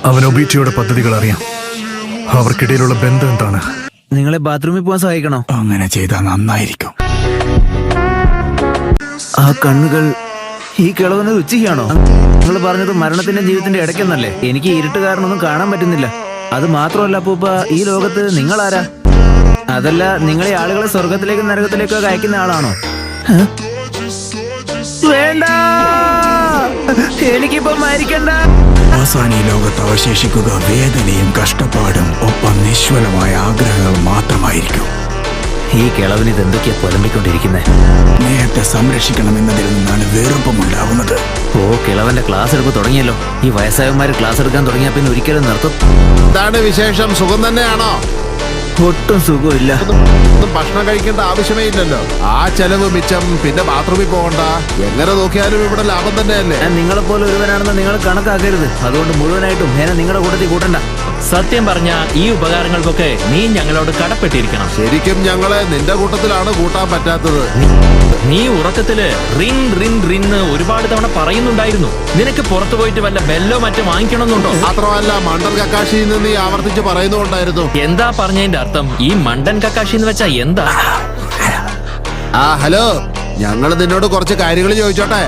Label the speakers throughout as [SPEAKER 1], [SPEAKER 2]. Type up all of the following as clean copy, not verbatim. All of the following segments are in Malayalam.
[SPEAKER 1] അവൻ ഒബീറ്റയുടെ പദ്ധതികൾ അറിയാം. അവർക്കിടയിലുള്ള ബന്ധം എന്താണ്?
[SPEAKER 2] നിങ്ങളെ ബാത്റൂമിൽ പോകാൻ സഹായിക്കണോ?
[SPEAKER 3] അങ്ങനെ ചെയ്താൽ നന്നായിരിക്കും.
[SPEAKER 2] ആ കണ്ണുകൾ ഈ കിളവന് ഉച്ചയാണോ? നിങ്ങൾ പറഞ്ഞത് മരണത്തിന്റെ ജീവിതത്തിന്റെ ഇടയ്ക്കെന്നല്ലേ? എനിക്ക് ഇരുട്ട് കാരണമൊന്നും കാണാൻ പറ്റുന്നില്ല. അത് മാത്രമല്ല അപ്പൂപ്പ, ഈ ലോകത്ത് നിങ്ങൾ ആരാ? അതല്ല, നിങ്ങളെ ആളുകളെ സ്വർഗത്തിലേക്കും നരകത്തിലേക്കും അയക്കുന്ന ആളാണോ? വേണ്ട, എനിക്കിപ്പോ മരിക്കണ്ട.
[SPEAKER 3] അവസാന ഈ ലോകത്ത് അവശേഷിക്കുക വേദനയും കഷ്ടപ്പാടും ഒപ്പം നിശ്വലമായ ആഗ്രഹങ്ങൾ മാത്രമായിരിക്കും.
[SPEAKER 2] ഈ കിളവിന് ഇതെന്തൊക്കെയാ പുലമ്പിക്കൊണ്ടിരിക്കുന്നത്?
[SPEAKER 3] നേരത്തെ സംരക്ഷിക്കണമെന്നതിൽ നിന്നാണ് വെറുപ്പമുണ്ടാവുന്നത്.
[SPEAKER 2] ഓ, കിളവന്റെ ക്ലാസ് എടുപ്പ് തുടങ്ങിയല്ലോ. ഈ വയസ്സായവന്മാര് ക്ലാസ് എടുക്കാൻ തുടങ്ങിയാ പിന്നെ ഒരിക്കലും നിർത്തും.
[SPEAKER 4] എന്താണ് വിശേഷം? സുഖം തന്നെയാണോ?
[SPEAKER 2] ഒട്ടും സുഖമില്ല.
[SPEAKER 4] ഒന്നും ഭക്ഷണം കഴിക്കേണ്ട ആവശ്യമേ ഇല്ലല്ലോ. ആ ചെലവ് മിച്ചം. പിന്നെ ബാത്റൂമിൽ പോകണ്ട. എങ്ങനെ നോക്കിയാലും ഇവിടെ ലാഭം തന്നെയല്ലേ?
[SPEAKER 2] ഞാൻ നിങ്ങളെപ്പോലെ ഒരുവനാണെന്ന് നിങ്ങൾ കണക്കാക്കരുത്. അതുകൊണ്ട് മുഴുവനായിട്ടും എന്നെ നിങ്ങളുടെ കൂട്ടത്തിൽ കൂട്ടണ്ട.
[SPEAKER 5] സത്യം പറഞ്ഞ ഈ ഉപകാരങ്ങൾക്കൊക്കെ നീ ഞങ്ങളോട് കടപ്പെട്ടിരിക്കണം.
[SPEAKER 4] ശരിക്കും ഞങ്ങളെ നിന്റെ കൂട്ടത്തിലാണ് കൂട്ടാൻ പറ്റാത്തത്.
[SPEAKER 5] നീ ഉറക്കത്തില് റിൻ റിൻ റിന്ന് ഒരുപാട് തവണ പറയുന്നുണ്ടായിരുന്നു. നിനക്ക് പുറത്തു പോയിട്ട് വല്ല ബെല്ലോ മറ്റോ വാങ്ങിക്കണമെന്നുണ്ടോ?
[SPEAKER 4] മാത്രമല്ല മണ്ടൻ കക്കാശിയിൽ നിന്ന് നീ ആവർത്തിച്ച് പറയുന്നുണ്ടായിരുന്നു.
[SPEAKER 5] എന്താ പറഞ്ഞതിന്റെ അർത്ഥം? ഈ മണ്ടൻ കക്കാശി എന്ന് വെച്ചാ എന്താ?
[SPEAKER 4] ഹലോ, ഞങ്ങൾ നിന്നോട് കുറച്ച് കാര്യങ്ങൾ ചോദിച്ചോട്ടെ.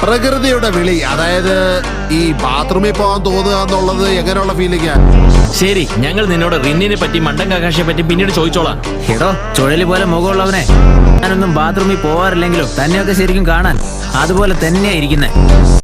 [SPEAKER 4] പ്രകൃതിയുടെ വിളി, അതായത് ഈ ബാത്റൂമിൽ പോകാൻ തോന്നുക എന്നുള്ളത് എങ്ങനെയുള്ള ഫീലിംഗാ?
[SPEAKER 5] ശരി, ഞങ്ങൾ നിന്നോട് റിന്നിനെ പറ്റി മണ്ടൻ കക്കാശിയെ പറ്റി പിന്നീട് ചോദിച്ചോളാം.
[SPEAKER 2] എടോ, ചുഴലി പോലെ മുഖമുള്ളവനെ, ഞാനൊന്നും ബാത്റൂമിൽ പോവാറില്ലെങ്കിലും തന്നെയൊക്കെ ശരിക്കും കാണാൻ അതുപോലെ തന്നെയാ ഇരിക്കുന്നേ.